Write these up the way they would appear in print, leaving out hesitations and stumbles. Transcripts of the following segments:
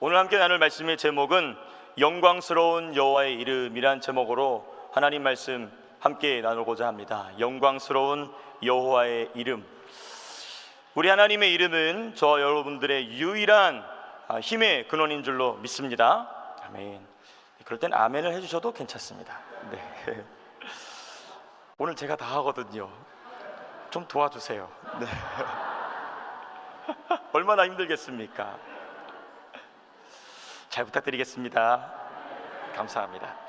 오늘 함께 나눌 말씀의 제목은 영광스러운 여호와의 이름이란 제목으로 하나님 말씀 함께 나누고자 합니다. 영광스러운 여호와의 이름. 우리 하나님의 이름은 저와 여러분들의 유일한 힘의 근원인 줄로 믿습니다. 아멘. 그럴 땐 아멘을 해주셔도 괜찮습니다. 네. 오늘 제가 다 하거든요. 좀 도와주세요. 네. 얼마나 힘들겠습니까? 잘 부탁드리겠습니다. 감사합니다.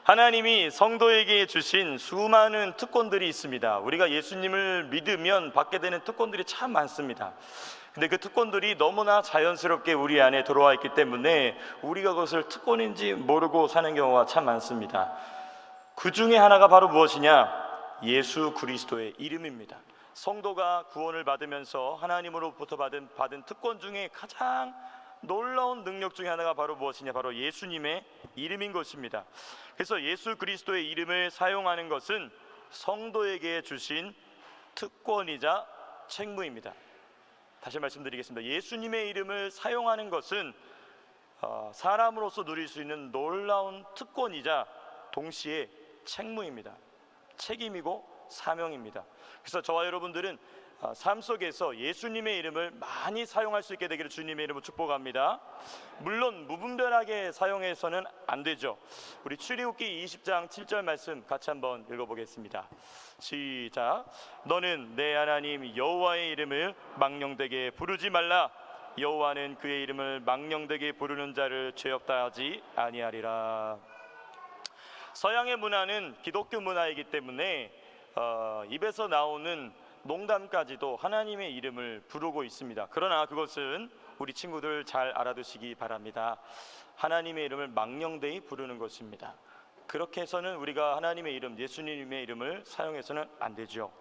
하나님이 성도에게 주신 수많은 특권들이 있습니다. 우리가 예수님을 믿으면 받게 되는 특권들이 참 많습니다. 근데 그 특권들이 너무나 자연스럽게 우리 안에 들어와 있기 때문에 우리가 그것을 특권인지 모르고 사는 경우가 참 많습니다. 그 중에 하나가 바로 무엇이냐? 예수 그리스도의 이름입니다. 성도가 구원을 받으면서 하나님으로부터 받은 특권 중에 가장 놀라운 능력 중에 하나가 바로 무엇이냐? 바로 예수님의 이름인 것입니다. 그래서 예수 그리스도의 이름을 사용하는 것은 성도에게 주신 특권이자 책무입니다. 다시 말씀드리겠습니다. 예수님의 이름을 사용하는 것은 사람으로서 누릴 수 있는 놀라운 특권이자 동시에 책무입니다. 책임이고 사명입니다. 그래서 저와 여러분들은 삶 속에서 예수님의 이름을 많이 사용할 수 있게 되기를 주님의 이름으로 축복합니다. 물론 무분별하게 사용해서는 안 되죠. 우리 출애굽기 20장 7절 말씀 같이 한번 읽어보겠습니다. 시작. 너는 내 하나님 여호와의 이름을 망령되게 부르지 말라. 여호와는 그의 이름을 망령되게 부르는 자를 죄 없다 하지 아니하리라. 서양의 문화는 기독교 문화이기 때문에 입에서 나오는 농담까지도 하나님의 이름을 부르고 있습니다. 그러나 그것은 우리 친구들 잘 알아두시기 바랍니다. 하나님의 이름을 망령되이 부르는 것입니다. 그렇게 해서는 우리가 하나님의 이름, 예수님의 이름을 사용해서는 안 되죠.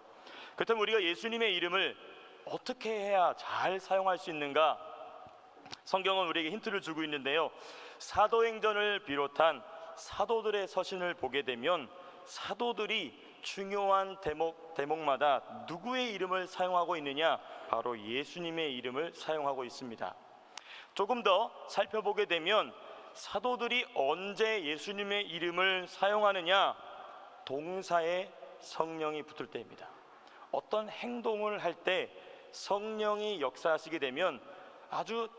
그렇다면 우리가 예수님의 이름을 어떻게 해야 잘 사용할 수 있는가? 성경은 우리에게 힌트를 주고 있는데요, 사도행전을 비롯한 사도들의 서신을 보게 되면 사도들이 중요한 대목마다 누구의 이름을 사용하고 있느냐? 바로 예수님의 이름을 사용하고 있습니다. 조금 더 살펴보게 되면 사도들이 언제 예수님의 이름을 사용하느냐? 동사에 성령이 붙을 때입니다. 어떤 행동을 할 때 성령이 역사하시게 되면 아주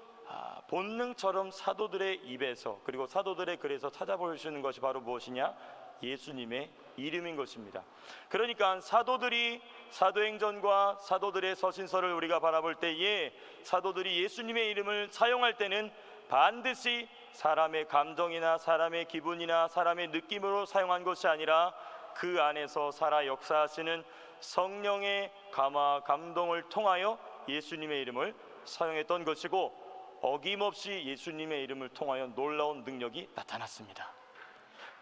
본능처럼 사도들의 입에서, 그리고 사도들의 글에서 찾아볼 수 있는 것이 바로 무엇이냐? 예수님의 이름인 것입니다. 그러니까 사도들이 사도행전과 사도들의 서신서를 우리가 바라볼 때에 사도들이 예수님의 이름을 사용할 때는 반드시 사람의 감정이나 사람의 기분이나 사람의 느낌으로 사용한 것이 아니라 그 안에서 살아 역사하시는 성령의 감화 감동을 통하여 예수님의 이름을 사용했던 것이고, 어김없이 예수님의 이름을 통하여 놀라운 능력이 나타났습니다.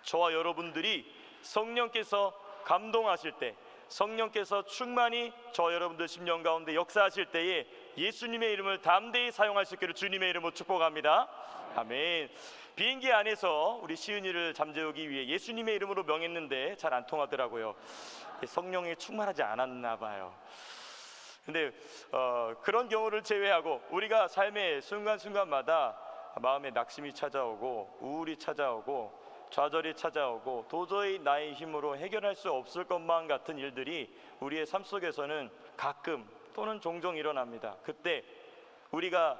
저와 여러분들이 성령께서 감동하실 때, 성령께서 충만히 저 여러분들 심령 가운데 역사하실 때에 예수님의 이름을 담대히 사용할 수 있기를 주님의 이름으로 축복합니다. 아멘. 비행기 안에서 우리 시은이를 잠재우기 위해 예수님의 이름으로 명했는데 잘 안 통하더라고요. 성령이 충만하지 않았나 봐요. 근데 그런 경우를 제외하고 우리가 삶의 순간순간마다 마음에 낙심이 찾아오고 우울이 찾아오고 좌절이 찾아오고 도저히 나의 힘으로 해결할 수 없을 것만 같은 일들이 우리의 삶 속에서는 가끔 또는 종종 일어납니다. 그때 우리가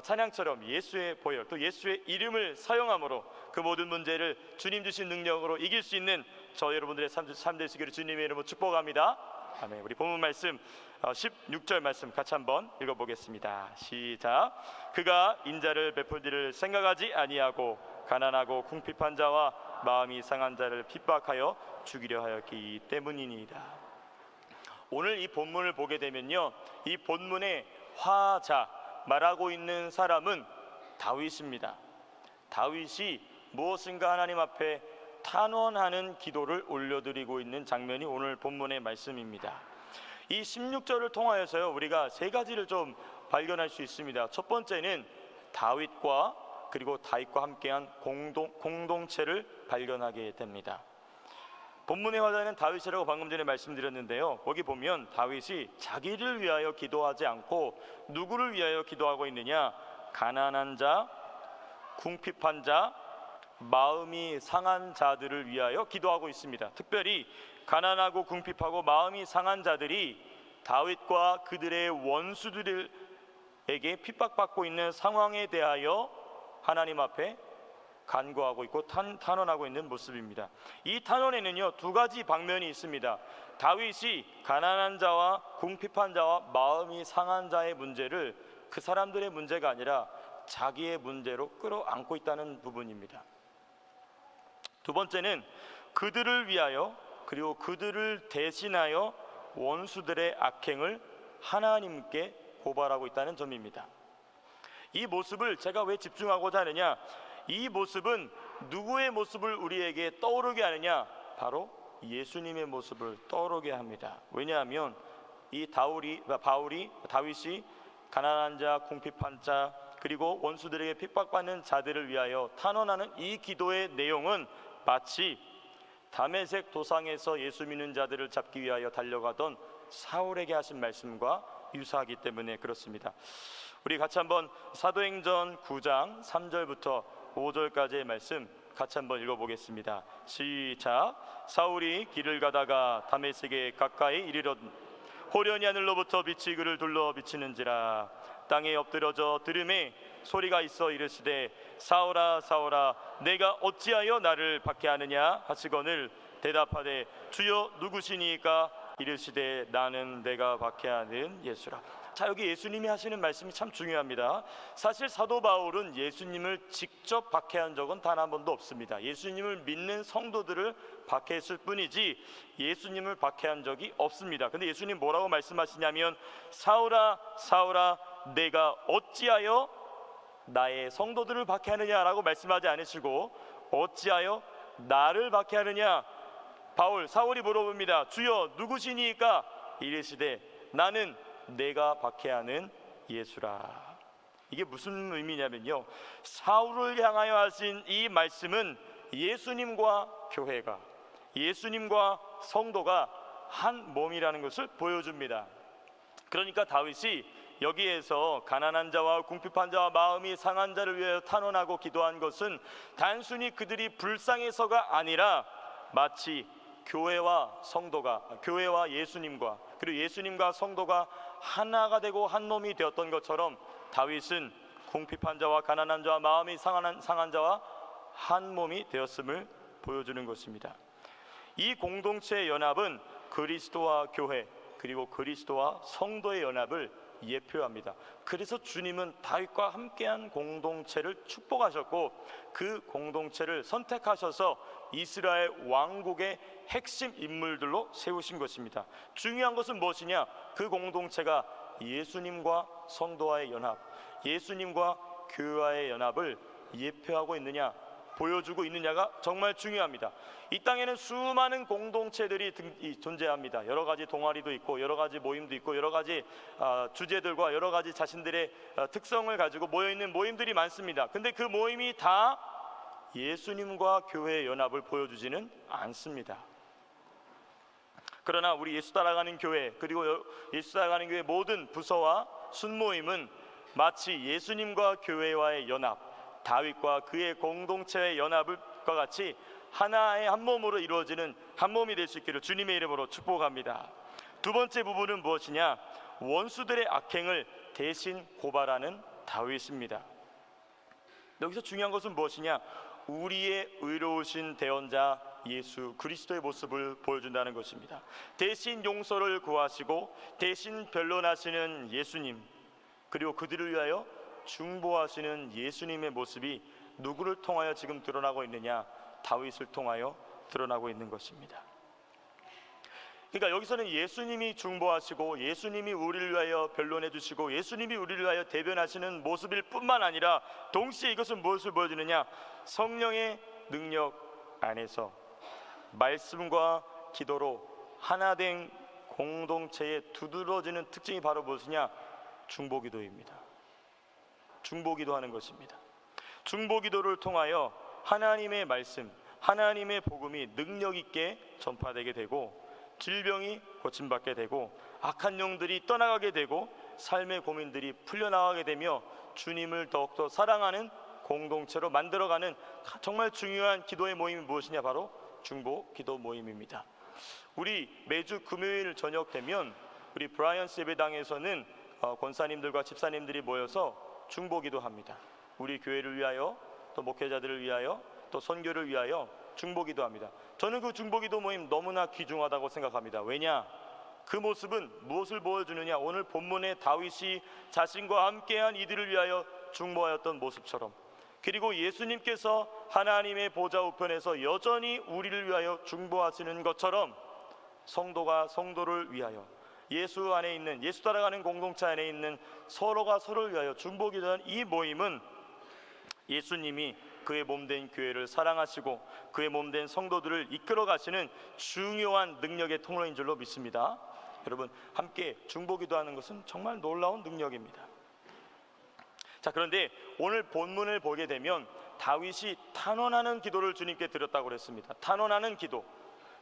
찬양처럼 예수의 보혈, 또 예수의 이름을 사용함으로 그 모든 문제를 주님 주신 능력으로 이길 수 있는 저 여러분들의 삶 되시기를 주님의 이름으로 축복합니다. 아멘. 우리 본문 말씀 16절 말씀 같이 한번 읽어보겠습니다. 시작. 그가 인자를 베풀기를 생각하지 아니하고 가난하고 궁핍한 자와 마음이 상한 자를 핍박하여 죽이려 하였기 때문이니이다. 오늘 이 본문을 보게 되면요, 이 본문의 화자, 말하고 있는 사람은 다윗입니다. 다윗이 무엇인가 하나님 앞에 탄원하는 기도를 올려드리고 있는 장면이 오늘 본문의 말씀입니다. 이 16절을 통하여서요, 우리가 세 가지를 좀 발견할 수 있습니다. 첫 번째는 다윗과 그리고 다윗과 함께한 공동체를 발견하게 됩니다. 본문의 화자는 다윗이라고 방금 전에 말씀드렸는데요, 거기 보면 다윗이 자기를 위하여 기도하지 않고 누구를 위하여 기도하고 있느냐? 가난한 자, 궁핍한 자, 마음이 상한 자들을 위하여 기도하고 있습니다. 특별히 가난하고 궁핍하고 마음이 상한 자들이 다윗과 그들의 원수들에게 핍박받고 있는 상황에 대하여 하나님 앞에 간구하고 있고 탄원하고 있는 모습입니다. 이 탄원에는요, 두 가지 방면이 있습니다. 다윗이 가난한 자와 궁핍한 자와 마음이 상한 자의 문제를 그 사람들의 문제가 아니라 자기의 문제로 끌어안고 있다는 부분입니다. 두 번째는 그들을 위하여 그리고 그들을 대신하여 원수들의 악행을 하나님께 고발하고 있다는 점입니다. 이 모습을 제가 왜 집중하고자 하느냐, 이 모습은 누구의 모습을 우리에게 떠오르게 하느냐, 바로 예수님의 모습을 떠오르게 합니다. 왜냐하면 이 다윗이 가난한 자, 궁핍한 자, 그리고 원수들에게 핍박받는 자들을 위하여 탄원하는 이 기도의 내용은 마치 다메섹 도상에서 예수 믿는 자들을 잡기 위하여 달려가던 사울에게 하신 말씀과 유사하기 때문에 그렇습니다. 우리 같이 한번 사도행전 9장 3절부터 5절까지의 말씀 같이 한번 읽어보겠습니다. 시작. 사울이 길을 가다가 다메섹에 가까이 이르렀 호련히 하늘로부터 빛이 그를 둘러 비치는지라. 땅에 엎드려져 들음에 소리가 있어 이르시되 사울아 사울아 내가 어찌하여 나를 박해하느냐 하시거늘 대답하되 주여 누구시니까 이르시되 나는 내가 박해하는 예수라. 자, 여기 예수님이 하시는 말씀이 참 중요합니다. 사실 사도 바울은 예수님을 직접 박해한 적은 단 한 번도 없습니다. 예수님을 믿는 성도들을 박해했을 뿐이지 예수님을 박해한 적이 없습니다. 근데 예수님 뭐라고 말씀하시냐면 사울아 사울아 내가 어찌하여 나의 성도들을 박해하느냐라고 말씀하지 않으시고 어찌하여 나를 박해하느냐. 사울이 물어봅니다. 주여 누구시니까 이르시되 나는 내가 박해하는 예수라. 이게 무슨 의미냐면요, 사울을 향하여 하신 이 말씀은 예수님과 교회가, 예수님과 성도가 한 몸이라는 것을 보여줍니다. 그러니까 다윗이 여기에서 가난한 자와 궁핍한 자와 마음이 상한 자를 위하여 탄원하고 기도한 것은 단순히 그들이 불쌍해서가 아니라 마치 교회와 예수님과 그리고 예수님과 성도가 하나가 되고 한 몸이 되었던 것처럼 다윗은 궁핍한 자와 가난한 자와 마음이 상한 자와 한 몸이 되었음을 보여주는 것입니다. 이 공동체의 연합은 그리스도와 교회 그리고 그리스도와 성도의 연합을 예표합니다. 그래서 주님은 다윗과 함께한 공동체를 축복하셨고 그 공동체를 선택하셔서 이스라엘 왕국의 핵심 인물들로 세우신 것입니다. 중요한 것은 무엇이냐? 그 공동체가 예수님과 성도와의 연합, 예수님과 교회와의 연합을 예표하고 있느냐, 보여주고 있느냐가 정말 중요합니다. 이 땅에는 수많은 공동체들이 존재합니다. 여러 가지 동아리도 있고 여러 가지 모임도 있고 여러 가지 주제들과 여러 가지 자신들의 특성을 가지고 모여있는 모임들이 많습니다. 근데 그 모임이 다 예수님과 교회의 연합을 보여주지는 않습니다. 그러나 우리 예수 따라가는 교회 그리고 예수 따라가는 교회 모든 부서와 순모임은 마치 예수님과 교회와의 연합, 다윗과 그의 공동체의 연합과 같이 하나의 한 몸으로 이루어지는 한 몸이 될 수 있기를 주님의 이름으로 축복합니다. 두 번째 부분은 무엇이냐? 원수들의 악행을 대신 고발하는 다윗입니다. 여기서 중요한 것은 무엇이냐? 우리의 의로우신 대언자 예수 그리스도의 모습을 보여준다는 것입니다. 대신 용서를 구하시고 대신 변론하시는 예수님, 그리고 그들을 위하여 중보하시는 예수님의 모습이 누구를 통하여 지금 드러나고 있느냐? 다윗을 통하여 드러나고 있는 것입니다. 그러니까 여기서는 예수님이 중보하시고 예수님이 우리를 위하여 변론해 주시고 예수님이 우리를 위하여 대변하시는 모습일 뿐만 아니라 동시에 이것은 무엇을 보여주느냐? 성령의 능력 안에서 말씀과 기도로 하나 된 공동체에 두드러지는 특징이 바로 무엇이냐? 중보기도입니다. 중보기도하는 것입니다. 중보기도를 통하여 하나님의 말씀, 하나님의 복음이 능력 있게 전파되게 되고 질병이 고침받게 되고 악한 영들이 떠나가게 되고 삶의 고민들이 풀려나가게 되며 주님을 더욱더 사랑하는 공동체로 만들어가는 정말 중요한 기도의 모임이 무엇이냐, 바로 중보 기도 모임입니다. 우리 매주 금요일 저녁 되면 우리 브라이언스 예배당에서는 권사님들과 집사님들이 모여서 중보 기도합니다. 우리 교회를 위하여, 또 목회자들을 위하여, 또 선교를 위하여 중보 기도합니다. 저는 그 중보 기도 모임 너무나 귀중하다고 생각합니다. 왜냐? 그 모습은 무엇을 보여주느냐? 오늘 본문에 다윗이 자신과 함께한 이들을 위하여 중보하였던 모습처럼, 그리고 예수님께서 하나님의 보좌 우편에서 여전히 우리를 위하여 중보하시는 것처럼 성도가 성도를 위하여, 예수 안에 있는, 예수 따라가는 공동체 안에 있는 서로가 서로를 위하여 중보 기도하는 이 모임은 예수님이 그의 몸된 교회를 사랑하시고 그의 몸된 성도들을 이끌어 가시는 중요한 능력의 통로인 줄로 믿습니다. 여러분, 함께 중보 기도하는 것은 정말 놀라운 능력입니다. 자, 그런데 오늘 본문을 보게 되면 다윗이 탄원하는 기도를 주님께 드렸다고 그랬습니다. 탄원하는 기도,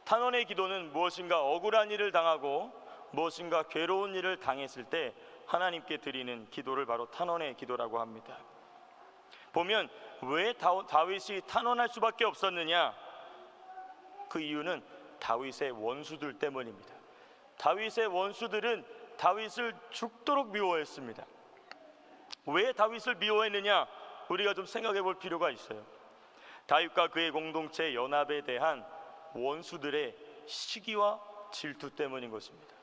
탄원의 기도는 무엇인가 억울한 일을 당하고 무엇인가 괴로운 일을 당했을 때 하나님께 드리는 기도를 바로 탄원의 기도라고 합니다. 보면 왜 다윗이 탄원할 수밖에 없었느냐? 그 이유는 다윗의 원수들 때문입니다. 다윗의 원수들은 다윗을 죽도록 미워했습니다. 왜 다윗을 미워했느냐? 우리가 좀 생각해 볼 필요가 있어요. 다윗과 그의 공동체 연합에 대한 원수들의 시기와 질투 때문인 것입니다.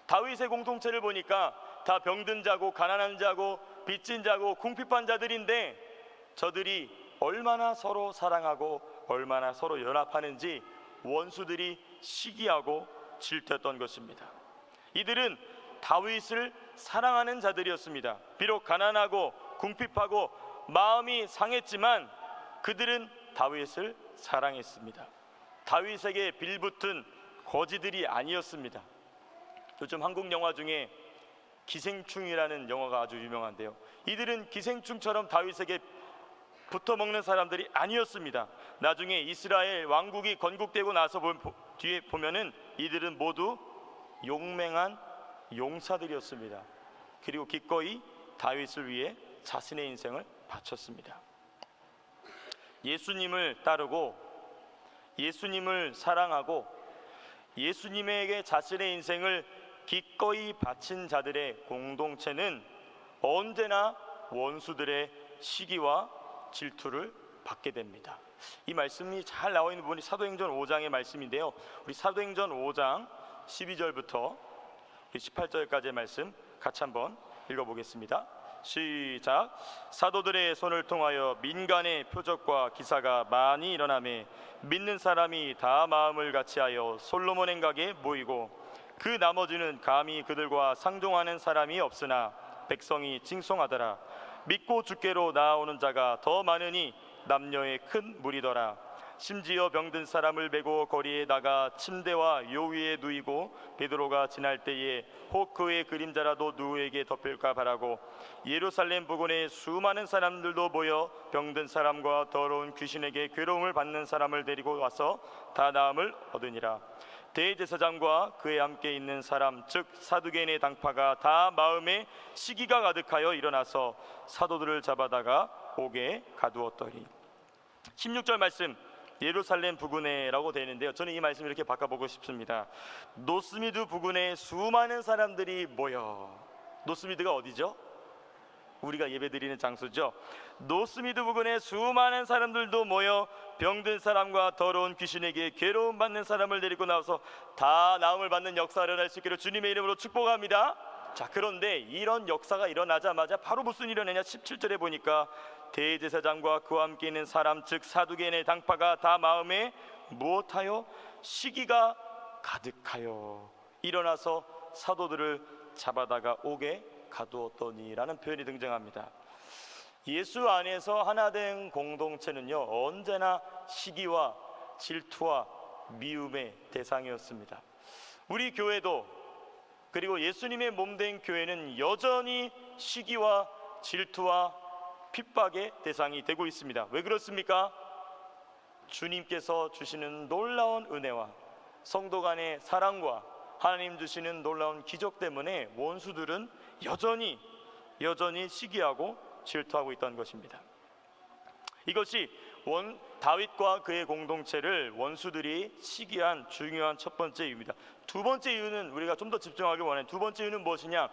다윗의 공동체를 보니까 다 병든 자고 가난한 자고 빚진 자고 궁핍한 자들인데, 저들이 얼마나 서로 사랑하고 얼마나 서로 연합하는지 원수들이 시기하고 질투했던 것입니다. 이들은 다윗을 사랑하는 자들이었습니다. 비록 가난하고 궁핍하고 마음이 상했지만 그들은 다윗을 사랑했습니다. 다윗에게 빌붙은 거지들이 아니었습니다. 요즘 한국 영화 중에 기생충이라는 영화가 아주 유명한데요, 이들은 기생충처럼 다윗에게 붙어먹는 사람들이 아니었습니다. 나중에 이스라엘 왕국이 건국되고 나서 뒤에 보면은 이들은 모두 용맹한 용사들이었습니다. 그리고 기꺼이 다윗을 위해 자신의 인생을 바쳤습니다. 예수님을 따르고 예수님을 사랑하고 예수님에게 자신의 인생을 기꺼이 바친 자들의 공동체는 언제나 원수들의 시기와 질투를 받게 됩니다. 이 말씀이 잘 나와 있는 부분이 사도행전 5장의 말씀인데요, 우리 사도행전 5장 12절부터 18절까지의 말씀 같이 한번 읽어보겠습니다. 시작. 사도들의 손을 통하여 민간의 표적과 기사가 많이 일어나매 믿는 사람이 다 마음을 같이하여 솔로몬 행각에 모이고, 그 나머지는 감히 그들과 상종하는 사람이 없으나 백성이 칭송하더라. 믿고 주께로 나아오는 자가 더 많으니 남녀의 큰 무리더라. 심지어 병든 사람을 메고 거리에 나가 침대와 요 위에 누이고 베드로가 지날 때에 혹 그의 그림자라도 누구에게 덮일까 바라고, 예루살렘 부근에 수많은 사람들도 모여 병든 사람과 더러운 귀신에게 괴로움을 받는 사람을 데리고 와서 다 나음을 얻으니라. 대제사장과 그에 함께 있는 사람 즉 사두개인의 당파가 다 마음에 시기가 가득하여 일어나서 사도들을 잡아다가 옥에 가두었더니. 16절 말씀, 예루살렘 부근에라고 되어 있는데요, 저는 이 말씀을 이렇게 바꿔보고 싶습니다. 노스미드 부근에 수많은 사람들이 모여. 노스미드가 어디죠? 우리가 예배드리는 장소죠. 노스미드 부근에 수많은 사람들도 모여 병든 사람과 더러운 귀신에게 괴로움 받는 사람을 데리고 나와서 다 나음을 받는 역사를 일어날 수 있기를 주님의 이름으로 축복합니다. 자, 그런데 이런 역사가 일어나자마자 바로 무슨 일이 일어나냐? 17절에 보니까 대제사장과 그와 함께 있는 사람 즉 사두개인의 당파가 다 마음에 무엇하여 시기가 가득하여 일어나서 사도들을 잡아다가 옥에 가두었더니라는 표현이 등장합니다. 예수 안에서 하나된 공동체는요, 언제나 시기와 질투와 미움의 대상이었습니다. 우리 교회도, 그리고 예수님의 몸된 교회는 여전히 시기와 질투와 핍박의 대상이 되고 있습니다. 왜 그렇습니까? 주님께서 주시는 놀라운 은혜와 성도 간의 사랑과 하나님 주시는 놀라운 기적 때문에 원수들은 여전히 시기하고 질투하고 있다는 것입니다. 이것이 다윗과 그의 공동체를 원수들이 시기한 중요한 첫 번째 이유입니다. 두 번째 이유는 우리가 좀 더 집중하기 원하는 두 번째 이유는 무엇이냐?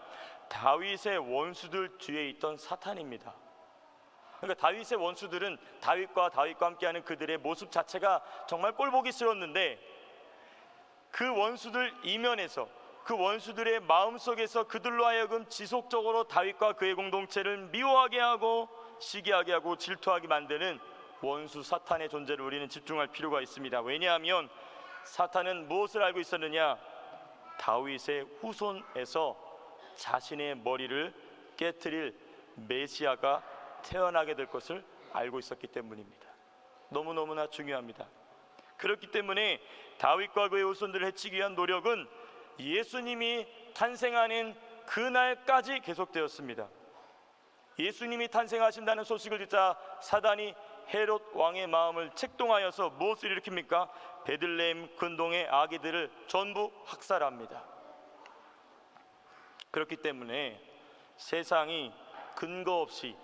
다윗의 원수들 뒤에 있던 사탄입니다. 그러니까 다윗의 원수들은 다윗과 함께하는 그들의 모습 자체가 정말 꼴보기 싫었는데, 그 원수들 이면에서, 그 원수들의 마음속에서 그들로 하여금 지속적으로 다윗과 그의 공동체를 미워하게 하고 시기하게 하고 질투하게 만드는 원수 사탄의 존재를 우리는 집중할 필요가 있습니다. 왜냐하면 사탄은 무엇을 알고 있었느냐? 다윗의 후손에서 자신의 머리를 깨트릴 메시아가 태어나게 될 것을 알고 있었기 때문입니다. 너무너무나 중요합니다. 그렇기 때문에 다윗과 그의 후손들을 해치기 위한 노력은 예수님이 탄생하는 그날까지 계속되었습니다. 예수님이 탄생하신다는 소식을 듣자 사단이 헤롯 왕의 마음을 책동하여서 무엇을 일으킵니까? 베들레헴 근동의 아기들을 전부 학살합니다. 그렇기 때문에 세상이 근거 없이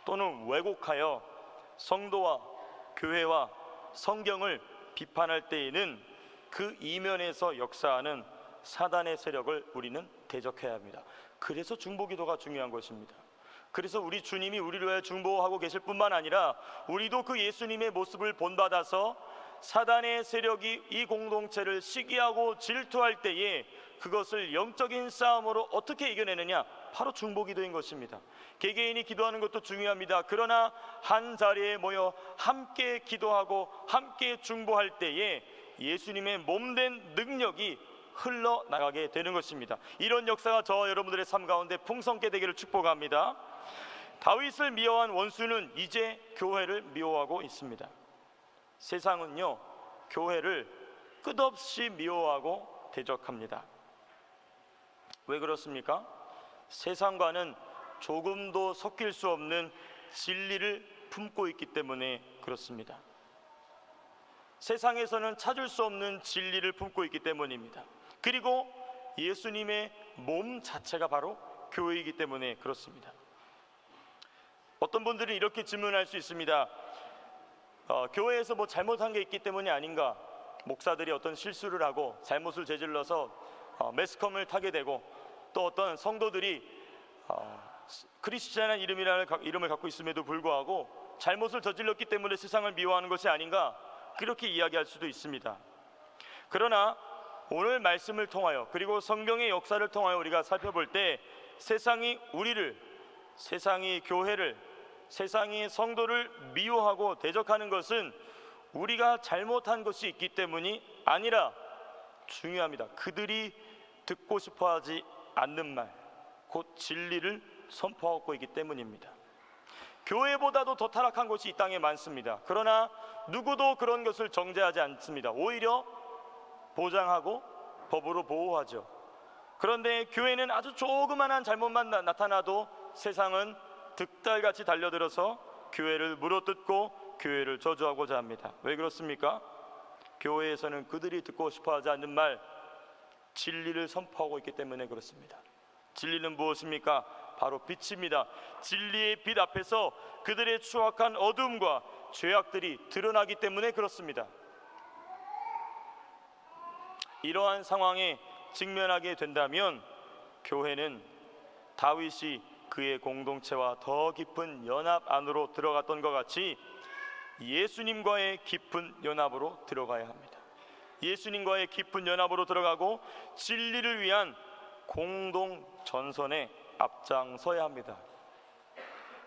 또는 왜곡하여 성도와 교회와 성경을 비판할 때에는 그 이면에서 역사하는 사단의 세력을 우리는 대적해야 합니다. 그래서 중보기도가 중요한 것입니다. 그래서 우리 주님이 우리를 위해 중보하고 계실 뿐만 아니라 우리도 그 예수님의 모습을 본받아서 사단의 세력이 이 공동체를 시기하고 질투할 때에 그것을 영적인 싸움으로 어떻게 이겨내느냐? 바로 중보기도인 것입니다. 개개인이 기도하는 것도 중요합니다. 그러나 한 자리에 모여 함께 기도하고 함께 중보할 때에 예수님의 몸된 능력이 흘러나가게 되는 것입니다. 이런 역사가 저와 여러분들의 삶 가운데 풍성케 되기를 축복합니다. 다윗을 미워한 원수는 이제 교회를 미워하고 있습니다. 세상은요, 교회를 끝없이 미워하고 대적합니다. 왜 그렇습니까? 세상과는 조금도 섞일 수 없는 진리를 품고 있기 때문에 그렇습니다. 세상에서는 찾을 수 없는 진리를 품고 있기 때문입니다. 그리고 예수님의 몸 자체가 바로 교회이기 때문에 그렇습니다. 어떤 분들은 이렇게 질문할 수 있습니다. 교회에서 뭐 잘못한 게 있기 때문이 아닌가? 목사들이 어떤 실수를 하고 잘못을 저질러서 매스컴을 타게 되고, 또 어떤 성도들이 크리스찬이라는 이름을 갖고 있음에도 불구하고 잘못을 저질렀기 때문에 세상을 미워하는 것이 아닌가? 그렇게 이야기할 수도 있습니다. 그러나 오늘 말씀을 통하여, 그리고 성경의 역사를 통하여 우리가 살펴볼 때 세상이 우리를, 세상이 교회를, 세상이 성도를 미워하고 대적하는 것은 우리가 잘못한 것이 있기 때문이 아니라 중요합니다. 그들이 듣고 싶어하지 않는 말, 곧 진리를 선포하고 있기 때문입니다. 교회보다도 더 타락한 것이 이 땅에 많습니다. 그러나 누구도 그런 것을 정죄하지 않습니다. 오히려 보장하고 법으로 보호하죠. 그런데 교회는 아주 조그만한 잘못만 나타나도 세상은 득달같이 달려들어서 교회를 물어뜯고 교회를 저주하고자 합니다. 왜 그렇습니까? 교회에서는 그들이 듣고 싶어하지 않는 말, 진리를 선포하고 있기 때문에 그렇습니다. 진리는 무엇입니까? 바로 빛입니다. 진리의 빛 앞에서 그들의 추악한 어둠과 죄악들이 드러나기 때문에 그렇습니다. 이러한 상황에 직면하게 된다면 교회는 다윗이 그의 공동체와 더 깊은 연합 안으로 들어갔던 것 같이 예수님과의 깊은 연합으로 들어가야 합니다. 예수님과의 깊은 연합으로 들어가고 진리를 위한 공동 전선에 앞장서야 합니다.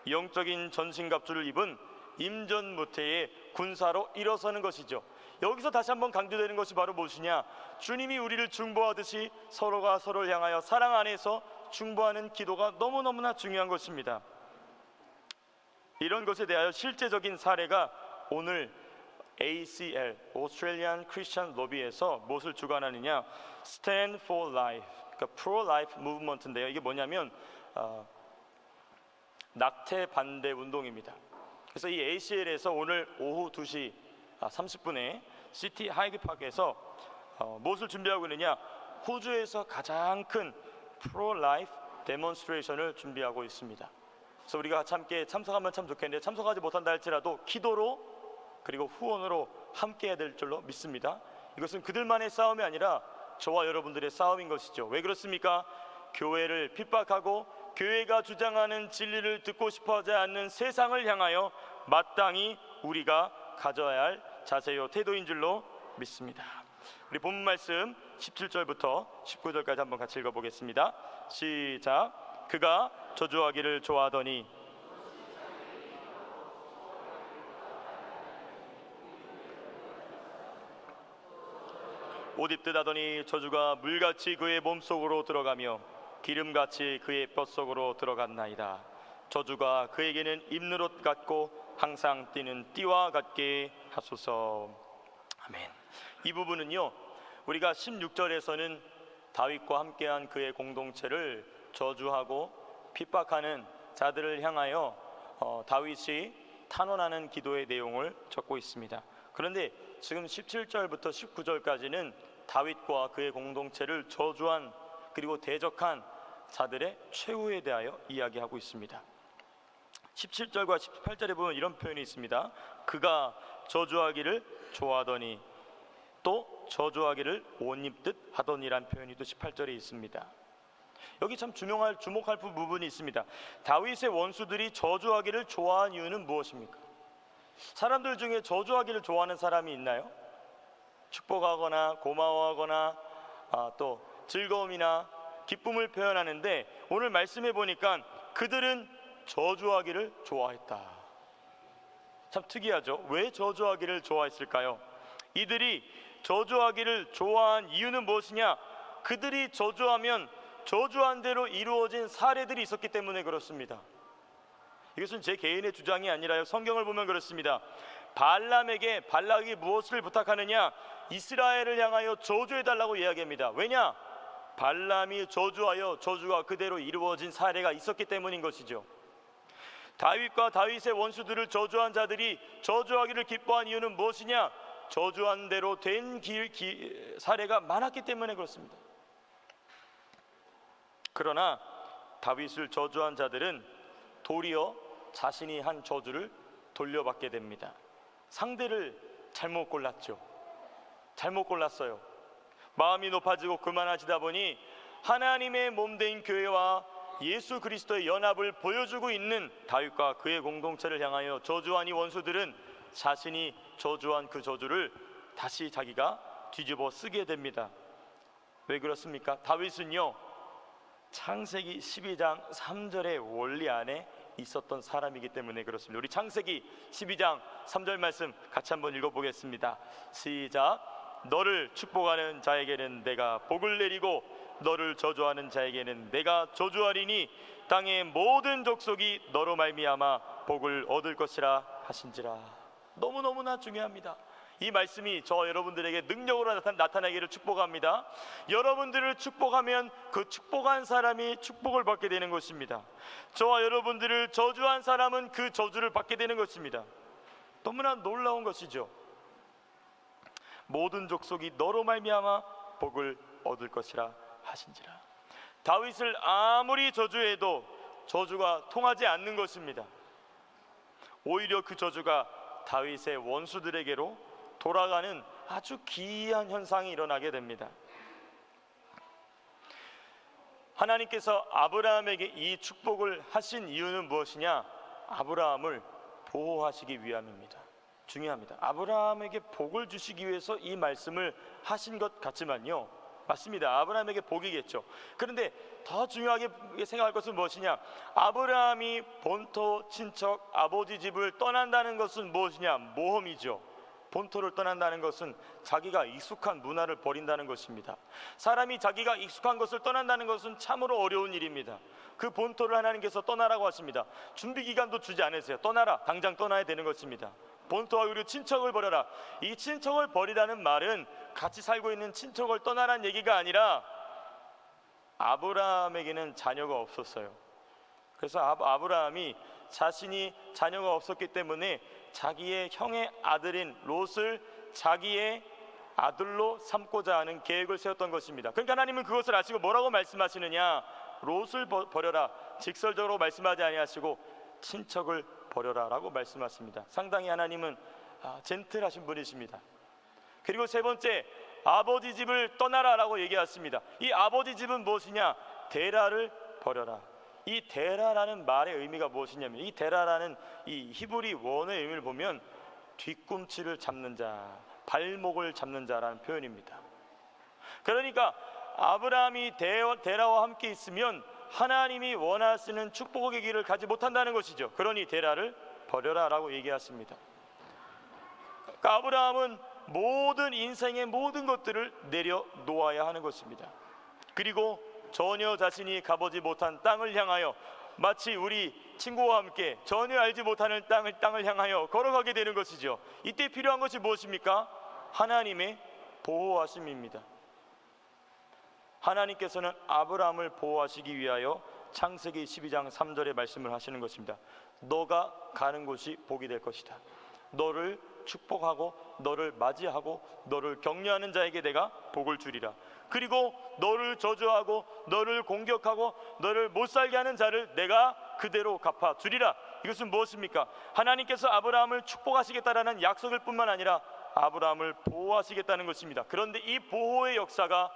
영적인 전신갑주를 입은 임전무태의 군사로 일어서는 것이죠. 여기서 다시 한번 강조되는 것이 바로 무엇이냐? 주님이 우리를 중보하듯이 서로가 서로를 향하여 사랑 안에서 중보하는 기도가 너무너무나 중요한 것입니다. 이런 것에 대하여 실제적인 사례가 오늘 ACL, Australian Christian Lobby에서 무엇을 주관하느냐? Stand for Life, 그러니까 Pro-Life Movement인데요. 이게 뭐냐면 낙태 반대 운동입니다. 그래서 이 ACL에서 오늘 오후 2시 30분에 시티 하이드파크에서 무엇을 준비하고 있느냐? 호주에서 가장 큰 프로 라이프 데몬스트레이션을 준비하고 있습니다. 그래서 우리가 같이 함께 참석하면 참 좋겠는데, 참석하지 못한다 할지라도 기도로 그리고 후원으로 함께 해야 될 줄로 믿습니다. 이것은 그들만의 싸움이 아니라 저와 여러분들의 싸움인 것이죠. 왜 그렇습니까? 교회를 핍박하고 교회가 주장하는 진리를 듣고 싶어하지 않는 세상을 향하여 마땅히 우리가 가져야 할 자세요 태도인 줄로 믿습니다. 우리 본문 말씀 17절부터 19절까지 한번 같이 읽어보겠습니다. 시작. 그가 저주하기를 좋아하더니 옷 입듯 하더니 저주가 물같이 그의 몸속으로 들어가며 기름같이 그의 뼛속으로 들어갔나이다. 저주가 그에게는 입는 옷 같고 항상 뛰는 띠와 같게 하소서. 아멘. 이 부분은요, 우리가 16절에서는 다윗과 함께한 그의 공동체를 저주하고 핍박하는 자들을 향하여 다윗이 탄원하는 기도의 내용을 적고 있습니다. 그런데 지금 17절부터 19절까지는 다윗과 그의 공동체를 저주한 그리고 대적한 자들의 최후에 대하여 이야기하고 있습니다. 17절과 18절에 보면 이런 표현이 있습니다. 그가 저주하기를 좋아하더니, 또 저주하기를 옷 입듯 하더니란 표현이 또 18절에 있습니다. 여기 참 주목할 부분이 있습니다. 다윗의 원수들이 저주하기를 좋아한 이유는 무엇입니까? 사람들 중에 저주하기를 좋아하는 사람이 있나요? 축복하거나 고마워하거나 또 즐거움이나 기쁨을 표현하는데, 오늘 말씀해 보니까 그들은 저주하기를 좋아했다. 참 특이하죠? 왜 저주하기를 좋아했을까요? 이들이 저주하기를 좋아한 이유는 무엇이냐? 그들이 저주하면 저주한 대로 이루어진 사례들이 있었기 때문에 그렇습니다. 이것은 제 개인의 주장이 아니라요, 성경을 보면 그렇습니다. 발람에게 발락이 무엇을 부탁하느냐? 이스라엘을 향하여 저주해달라고 이야기합니다. 왜냐? 발람이 저주하여 저주가 그대로 이루어진 사례가 있었기 때문인 것이죠. 다윗과 다윗의 원수들을 저주한 자들이 저주하기를 기뻐한 이유는 무엇이냐? 저주한 대로 된 사례가 많았기 때문에 그렇습니다. 그러나 다윗을 저주한 자들은 도리어 자신이 한 저주를 돌려받게 됩니다. 상대를 잘못 골랐죠. 잘못 골랐어요. 마음이 높아지고 그만하시다 보니 하나님의 몸된 교회와 예수 그리스도의 연합을 보여주고 있는 다윗과 그의 공동체를 향하여 저주한 이 원수들은 자신이 저주한 그 저주를 다시 자기가 뒤집어 쓰게 됩니다. 왜 그렇습니까? 다윗은요, 창세기 12장 3절의 원리 안에 있었던 사람이기 때문에 그렇습니다. 우리 창세기 12장 3절 말씀 같이 한번 읽어보겠습니다. 시작. 너를 축복하는 자에게는 내가 복을 내리고 너를 저주하는 자에게는 내가 저주하리니 땅의 모든 족속이 너로 말미암아 복을 얻을 것이라 하신지라. 너무너무나 중요합니다. 이 말씀이 저와 여러분들에게 능력으로 나타나기를 축복합니다. 여러분들을 축복하면 그 축복한 사람이 축복을 받게 되는 것입니다. 저와 여러분들을 저주한 사람은 그 저주를 받게 되는 것입니다. 너무나 놀라운 것이죠. 모든 족속이 너로 말미암아 복을 얻을 것이라 하신지라. 다윗을 아무리 저주해도 저주가 통하지 않는 것입니다. 오히려 그 저주가 다윗의 원수들에게로 돌아가는 아주 기이한 현상이 일어나게 됩니다. 하나님께서 아브라함에게 이 축복을 하신 이유는 무엇이냐? 아브라함을 보호하시기 위함입니다. 중요합니다. 아브라함에게 복을 주시기 위해서 이 말씀을 하신 것 같지만요, 맞습니다. 아브라함에게 복이겠죠. 그런데 더 중요하게 생각할 것은 무엇이냐? 아브라함이 본토 친척 아버지 집을 떠난다는 것은 무엇이냐? 모험이죠. 본토를 떠난다는 것은 자기가 익숙한 문화를 버린다는 것입니다. 사람이 자기가 익숙한 것을 떠난다는 것은 참으로 어려운 일입니다. 그 본토를 하나님께서 떠나라고 하십니다. 준비 기간도 주지 않으세요. 떠나라, 당장 떠나야 되는 것입니다. 본토와 그리고 친척을 버려라. 이 친척을 버리라는 말은 같이 살고 있는 친척을 떠나라는 얘기가 아니라 아브라함에게는 자녀가 없었어요. 그래서 아브라함이 자신이 자녀가 없었기 때문에 자기의 형의 아들인 롯을 자기의 아들로 삼고자 하는 계획을 세웠던 것입니다. 그러니까 하나님은 그것을 아시고 뭐라고 말씀하시느냐? 롯을 버려라. 직설적으로 말씀하지 아니하시고 친척을 버려라 라고 말씀하십니다. 상당히 하나님은 젠틀하신 분이십니다. 그리고 세 번째, 아버지 집을 떠나라 라고 얘기했습니다. 이 아버지 집은 무엇이냐? 데라를 버려라. 이 데라라는 말의 의미가 무엇이냐면, 이 데라라는 이 히브리 원어의 의미를 보면 뒤꿈치를 잡는 자, 발목을 잡는 자라는 표현입니다. 그러니까 아브라함이 데라와 함께 있으면 하나님이 원하시는 축복의 길을 가지 못한다는 것이죠. 그러니 데라를 버려라 라고 얘기했습니다. 그러니까 아브라함은 모든 인생의 모든 것들을 내려놓아야 하는 것입니다. 그리고 전혀 자신이 가보지 못한 땅을 향하여, 마치 우리 친구와 함께 전혀 알지 못하는 땅을 향하여 걸어가게 되는 것이죠. 이때 필요한 것이 무엇입니까? 하나님의 보호하심입니다. 하나님께서는 아브라함을 보호하시기 위하여 창세기 12장 3절에 말씀을 하시는 것입니다. 너가 가는 곳이 복이 될 것이다. 너를 축복하고 너를 맞이하고 너를 격려하는 자에게 내가 복을 주리라. 그리고 너를 저주하고 너를 공격하고 너를 못살게 하는 자를 내가 그대로 갚아 주리라. 이것은 무엇입니까? 하나님께서 아브라함을 축복하시겠다라는 약속일 뿐만 아니라 아브라함을 보호하시겠다는 것입니다. 그런데 이 보호의 역사가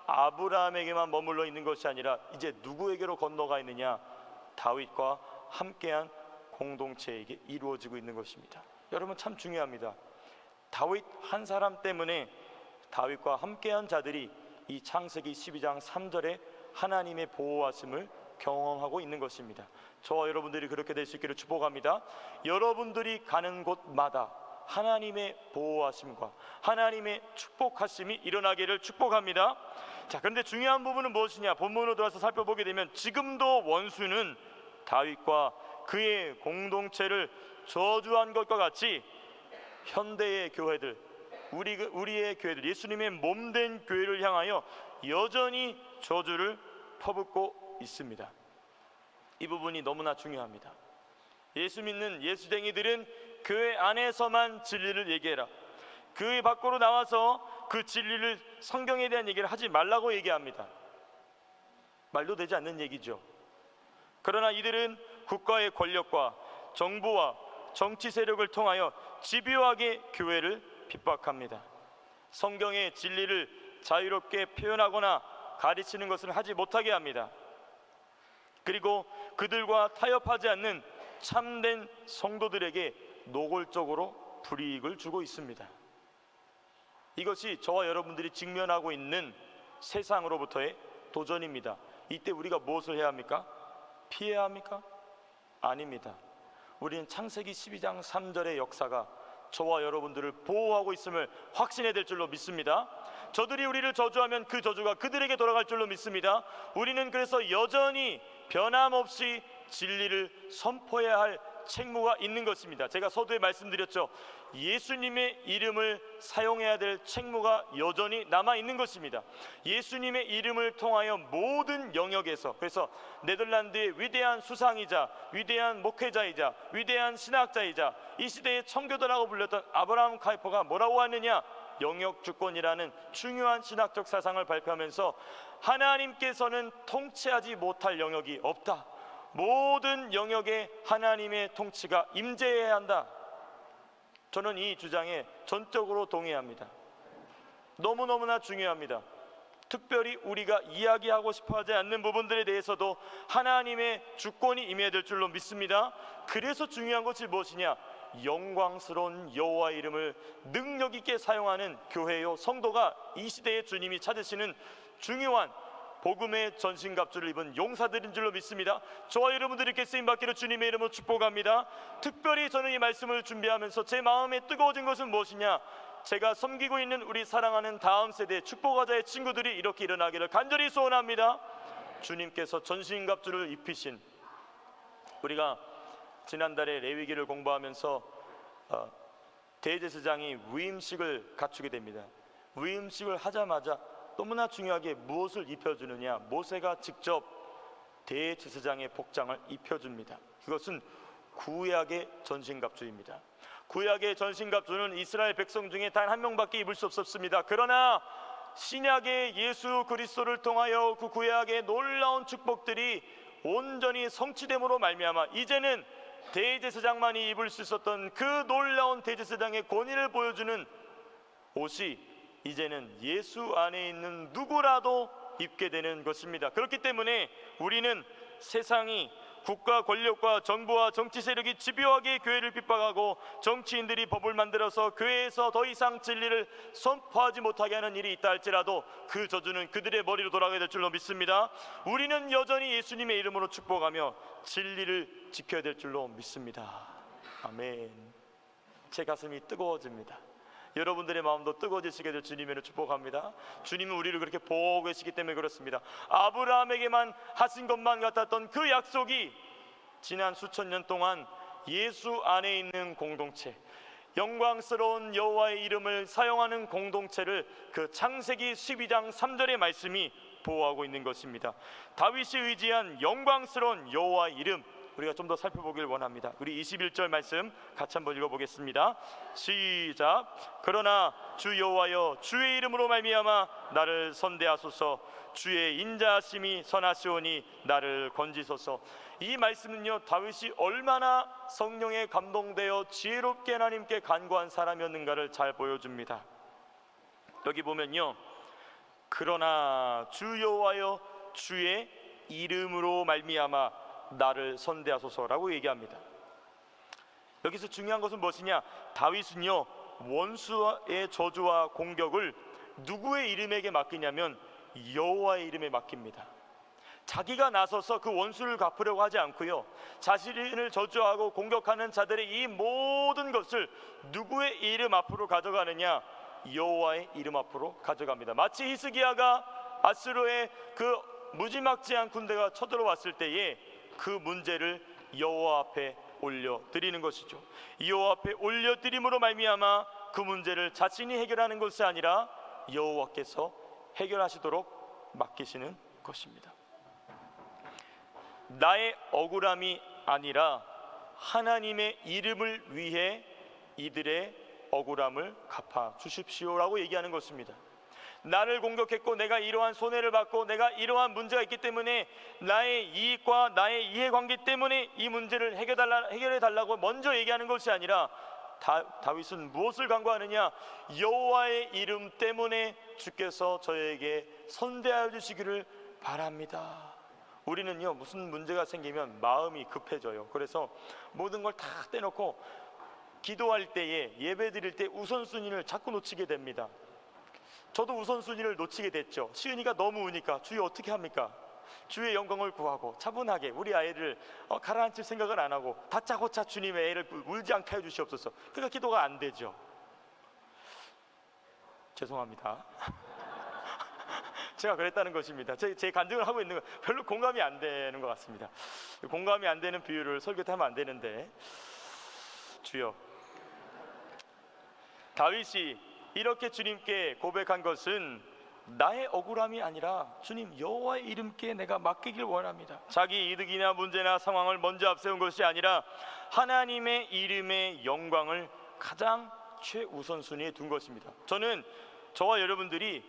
아브라함에게만 머물러 있는 것이 아니라 이제 누구에게로 건너가 있느냐? 다윗과 함께한 공동체에게 이루어지고 있는 것입니다. 여러분, 참 중요합니다. 다윗 한 사람 때문에 다윗과 함께한 자들이 이 창세기 12장 3절에 하나님의 보호하심을 경험하고 있는 것입니다. 저와 여러분들이 그렇게 될 수 있기를 축복합니다. 여러분들이 가는 곳마다 하나님의 보호하심과 하나님의 축복하심이 일어나기를 축복합니다. 자, 그런데 중요한 부분은 무엇이냐? 본문으로 들어와서 살펴보게 되면 지금도 원수는 다윗과 그의 공동체를 저주한 것과 같이 현대의 교회들, 우리의 교회들, 예수님의 몸된 교회를 향하여 여전히 저주를 퍼붓고 있습니다. 이 부분이 너무나 중요합니다. 예수 믿는 예수쟁이들은 교회 안에서만 진리를 얘기해라. 교회 밖으로 나와서 그 진리를, 성경에 대한 얘기를 하지 말라고 얘기합니다. 말도 되지 않는 얘기죠. 그러나 이들은 국가의 권력과 정부와 정치 세력을 통하여 집요하게 교회를 핍박합니다. 성경의 진리를 자유롭게 표현하거나 가르치는 것을 하지 못하게 합니다. 그리고 그들과 타협하지 않는 참된 성도들에게 노골적으로 불이익을 주고 있습니다. 이것이 저와 여러분들이 직면하고 있는 세상으로부터의 도전입니다. 이때 우리가 무엇을 해야 합니까? 피해야 합니까? 아닙니다. 우리는 창세기 12장 3절의 역사가 저와 여러분들을 보호하고 있음을 확신해야 될 줄로 믿습니다. 저들이 우리를 저주하면 그 저주가 그들에게 돌아갈 줄로 믿습니다. 우리는 그래서 여전히 변함없이 진리를 선포해야 할 책무가 있는 것입니다. 제가 서두에 말씀드렸죠. 예수님의 이름을 사용해야 될 책무가 여전히 남아있는 것입니다. 예수님의 이름을 통하여 모든 영역에서, 그래서 네덜란드의 위대한 수상이자 위대한 목회자이자 위대한 신학자이자 이 시대의 청교도라고 불렸던 아브라함 카이퍼가 뭐라고 하느냐? 영역 주권이라는 중요한 신학적 사상을 발표하면서 하나님께서는 통치하지 못할 영역이 없다. 모든 영역에 하나님의 통치가 임재해야 한다. 저는 이 주장에 전적으로 동의합니다. 너무너무나 중요합니다. 특별히 우리가 이야기하고 싶어하지 않는 부분들에 대해서도 하나님의 주권이 임해야 될 줄로 믿습니다. 그래서 중요한 것이 무엇이냐? 영광스러운 여호와의 이름을 능력 있게 사용하는 교회요 성도가 이 시대에 주님이 찾으시는 중요한 복음의 전신갑주를 입은 용사들인 줄로 믿습니다. 저와 여러분들께 쓰임받기를 주님의 이름으로 축복합니다. 특별히 저는 이 말씀을 준비하면서 제 마음에 뜨거워진 것은 무엇이냐? 제가 섬기고 있는 우리 사랑하는 다음 세대 축복하자의 친구들이 이렇게 일어나기를 간절히 소원합니다. 주님께서 전신갑주를 입히신, 우리가 지난달에 레위기를 공부하면서 대제사장이 위임식을 갖추게 됩니다. 위임식을 하자마자 너무나 중요하게 무엇을 입혀주느냐? 모세가 직접 대제사장의 복장을 입혀줍니다. 그것은 구약의 전신갑주입니다. 구약의 전신갑주는 이스라엘 백성 중에 단 한 명밖에 입을 수 없었습니다. 그러나 신약의 예수 그리스도를 통하여 그 구약의 놀라운 축복들이 온전히 성취됨으로 말미암아 이제는 대제사장만이 입을 수 있었던 그 놀라운 대제사장의 권위를 보여주는 옷이 이제는 예수 안에 있는 누구라도 입게 되는 것입니다. 그렇기 때문에 우리는 세상이 국가 권력과 정부와 정치 세력이 집요하게 교회를 핍박하고 정치인들이 법을 만들어서 교회에서 더 이상 진리를 선포하지 못하게 하는 일이 있다 할지라도 그 저주는 그들의 머리로 돌아가게 될 줄로 믿습니다. 우리는 여전히 예수님의 이름으로 축복하며 진리를 지켜야 될 줄로 믿습니다. 아멘. 제 가슴이 뜨거워집니다. 여러분들의 마음도 뜨거워지시게 될 주님을 축복합니다. 주님은 우리를 그렇게 보호하고 계시기 때문에 그렇습니다. 아브라함에게만 하신 것만 같았던 그 약속이 지난 수천 년 동안 예수 안에 있는 공동체, 영광스러운 여호와의 이름을 사용하는 공동체를 그 창세기 12장 3절의 말씀이 보호하고 있는 것입니다. 다윗이 의지한 영광스러운 여호와의 이름, 우리가 좀 더 살펴보길 원합니다. 우리 21절 말씀 같이 한번 읽어보겠습니다. 시작. 그러나 주 여호와여, 주의 이름으로 말미암아 나를 선대하소서. 주의 인자하심이 선하시오니 나를 건지소서. 이 말씀은요, 다윗이 얼마나 성령에 감동되어 지혜롭게 하나님께 간구한 사람이었는가를 잘 보여줍니다. 여기 보면요, 그러나 주 여호와여, 주의 이름으로 말미암아 나를 선대하소서라고 얘기합니다. 여기서 중요한 것은 무엇이냐? 다윗은요, 원수의 저주와 공격을 누구의 이름에게 맡기냐면 여호와의 이름에 맡깁니다. 자기가 나서서 그 원수를 갚으려고 하지 않고요, 자신을 저주하고 공격하는 자들의 이 모든 것을 누구의 이름 앞으로 가져가느냐? 여호와의 이름 앞으로 가져갑니다. 마치 히스기야가 아수르의 그 무지막지한 군대가 쳐들어왔을 때에 그 문제를 여호와 앞에 올려드리는 것이죠. 여호와 앞에 올려드림으로 말미암아 그 문제를 자신이 해결하는 것이 아니라 여호와께서 해결하시도록 맡기시는 것입니다. 나의 억울함이 아니라 하나님의 이름을 위해 이들의 억울함을 갚아 주십시오라고 얘기하는 것입니다. 나를 공격했고 내가 이러한 손해를 받고 내가 이러한 문제가 있기 때문에 나의 이익과 나의 이해관계 때문에 이 문제를 해결해 달라고 먼저 얘기하는 것이 아니라 다윗은 무엇을 간구하느냐? 여호와의 이름 때문에 주께서 저에게 선대하여 주시기를 바랍니다. 우리는요, 무슨 문제가 생기면 마음이 급해져요. 그래서 모든 걸 다 떼놓고 기도할 때에, 예배 드릴 때 우선순위를 자꾸 놓치게 됩니다. 저도 우선순위를 놓치게 됐죠. 시은이가 너무 우니까 주여 어떻게 합니까? 주의 영광을 구하고 차분하게 우리 아이를 가라앉힐 생각을 안 하고 다짜고짜 주님의 애를 울지 않게 하여 주시옵소서. 그러니까 기도가 안 되죠. 죄송합니다. 제가 그랬다는 것입니다. 제 간증을 하고 있는 거 별로 공감이 안 되는 것 같습니다. 공감이 안 되는 비유를 설교 때 하면 안 되는데, 주여, 다윗이 이렇게 주님께 고백한 것은 나의 억울함이 아니라 주님 여호와의 이름께 내가 맡기길 원합니다. 자기 이득이나 문제나 상황을 먼저 앞세운 것이 아니라 하나님의 이름의 영광을 가장 최우선순위에 둔 것입니다. 저는 저와 여러분들이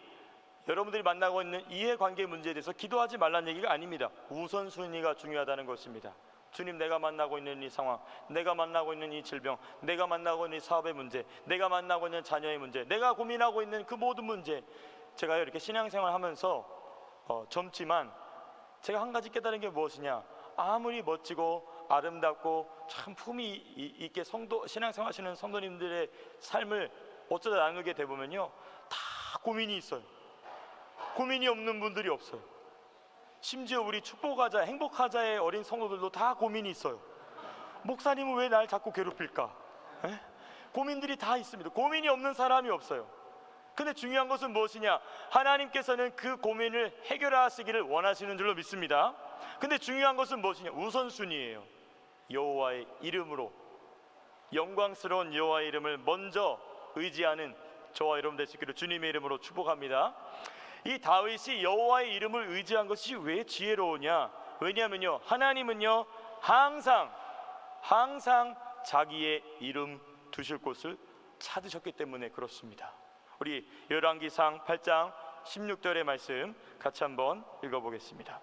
만나고 있는 이해관계 문제에 대해서 기도하지 말라는 얘기가 아닙니다. 우선순위가 중요하다는 것입니다. 주님, 내가 만나고 있는 이 상황, 내가 만나고 있는 이 질병, 내가 만나고 있는 이 사업의 문제, 내가 만나고 있는 자녀의 문제, 내가 고민하고 있는 그 모든 문제, 제가 이렇게 신앙생활 하면서 젊지만 제가 한 가지 깨달은 게 무엇이냐? 아무리 멋지고 아름답고 참 품위 있게 신앙생활 하시는 성도님들의 삶을 어쩌다 나누게 되보면요, 다 고민이 있어요. 고민이 없는 분들이 없어요. 심지어 우리 축복하자, 행복하자의 어린 성도들도 다 고민이 있어요. 목사님은 왜 날 자꾸 괴롭힐까? 에? 고민들이 다 있습니다. 고민이 없는 사람이 없어요. 근데 중요한 것은 무엇이냐? 하나님께서는 그 고민을 해결하시기를 원하시는 줄로 믿습니다. 근데 중요한 것은 무엇이냐? 우선순위예요. 여호와의 이름으로, 영광스러운 여호와의 이름을 먼저 의지하는 저와 여러분 되시기를 주님의 이름으로 축복합니다. 이 다윗이 여호와의 이름을 의지한 것이 왜 지혜로우냐? 왜냐하면요, 하나님은요 항상 자기의 이름 두실 곳을 찾으셨기 때문에 그렇습니다. 우리 열왕기상 8장 16절의 말씀 같이 한번 읽어보겠습니다.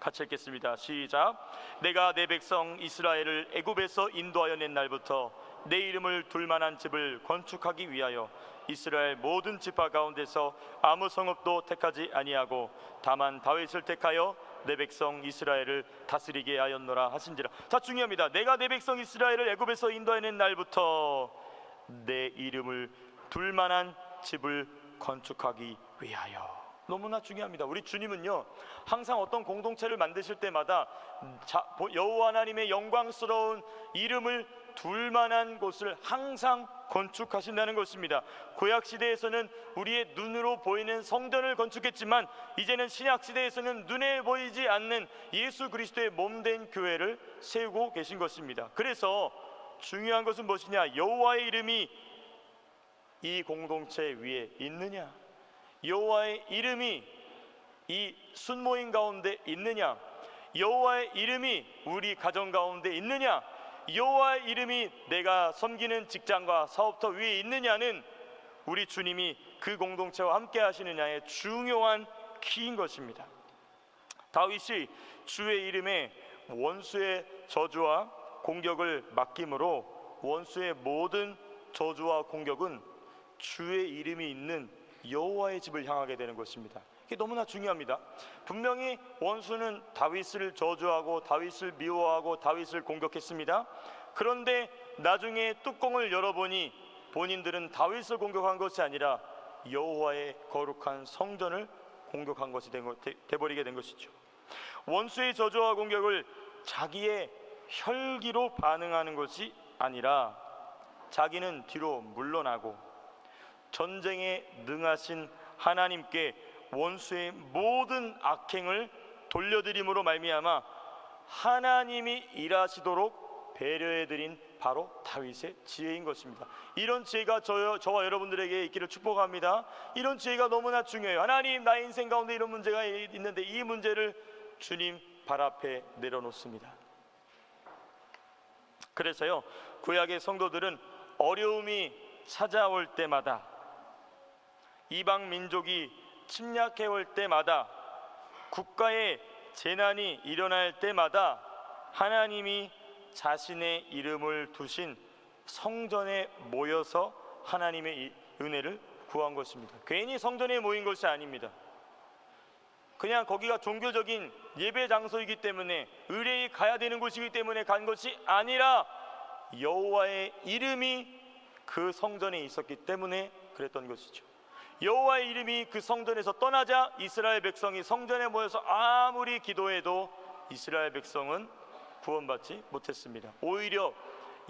같이 읽겠습니다. 시작. 내가 내 백성 이스라엘을 애굽에서 인도하여 낸 날부터 내 이름을 둘 만한 집을 건축하기 위하여 이스라엘 모든 지파 가운데서 아무 성읍도 택하지 아니하고 다만 다윗을 택하여 내 백성 이스라엘을 다스리게 하였노라 하신지라. 자, 중요합니다. 내가 내 백성 이스라엘을 애굽에서 인도하여 낸 날부터 내 이름을 둘 만한 집을 건축하기 위하여. 너무나 중요합니다. 우리 주님은요, 항상 어떤 공동체를 만드실 때마다 여호와 하나님의 영광스러운 이름을 둘 만한 곳을 항상 건축하신다는 것입니다. 구약 시대에서는 우리의 눈으로 보이는 성전을 건축했지만 이제는 신약 시대에서는 눈에 보이지 않는 예수 그리스도의 몸된 교회를 세우고 계신 것입니다. 그래서 중요한 것은 무엇이냐? 여호와의 이름이 이 공동체 위에 있느냐? 여호와의 이름이 이 순모임 가운데 있느냐? 여호와의 이름이 우리 가정 가운데 있느냐? 여호와의 이름이 내가 섬기는 직장과 사업터 위에 있느냐는 우리 주님이 그 공동체와 함께 하시느냐의 중요한 키인 것입니다. 다윗이 주의 이름에 원수의 저주와 공격을 맡김으로 원수의 모든 저주와 공격은 주의 이름이 있는 여호와의 집을 향하게 되는 것입니다. 이게 너무나 중요합니다. 분명히 원수는 다윗을 저주하고 다윗을 미워하고 다윗을 공격했습니다. 그런데 나중에 뚜껑을 열어보니 본인들은 다윗을 공격한 것이 아니라 여호와의 거룩한 성전을 공격한 것이 돼버리게 된 것이죠. 원수의 저주와 공격을 자기의 혈기로 반응하는 것이 아니라 자기는 뒤로 물러나고 전쟁에 능하신 하나님께 원수의 모든 악행을 돌려드림으로 말미암아 하나님이 일하시도록 배려해드린 바로 다윗의 지혜인 것입니다. 이런 지혜가 저와 여러분들에게 있기를 축복합니다. 이런 지혜가 너무나 중요해요. 하나님, 나의 인생 가운데 이런 문제가 있는데 이 문제를 주님 발 앞에 내려놓습니다. 그래서요, 구약의 성도들은 어려움이 찾아올 때마다, 이방 민족이 침략해 올 때마다, 국가에 재난이 일어날 때마다 하나님이 자신의 이름을 두신 성전에 모여서 하나님의 은혜를 구한 것입니다. 괜히 성전에 모인 것이 아닙니다. 그냥 거기가 종교적인 예배 장소이기 때문에 의뢰에 가야 되는 곳이기 때문에 간 것이 아니라 여호와의 이름이 그 성전에 있었기 때문에 그랬던 것이죠. 여호와의 이름이 그 성전에서 떠나자 이스라엘 백성이 성전에 모여서 아무리 기도해도 이스라엘 백성은 구원받지 못했습니다. 오히려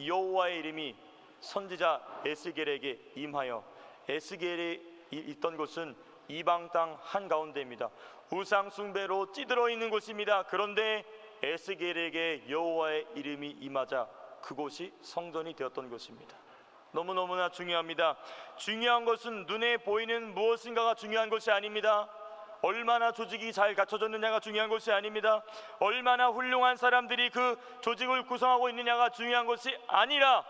여호와의 이름이 선지자 에스겔에게 임하여, 에스겔이 있던 곳은 이방 땅 한가운데입니다. 우상 숭배로 찌들어 있는 곳입니다. 그런데 에스겔에게 여호와의 이름이 임하자 그곳이 성전이 되었던 것입니다. 너무너무나 중요합니다. 중요한 것은 눈에 보이는 무엇인가가 중요한 것이 아닙니다. 얼마나 조직이 잘 갖춰졌느냐가 중요한 것이 아닙니다. 얼마나 훌륭한 사람들이 그 조직을 구성하고 있느냐가 중요한 것이 아니라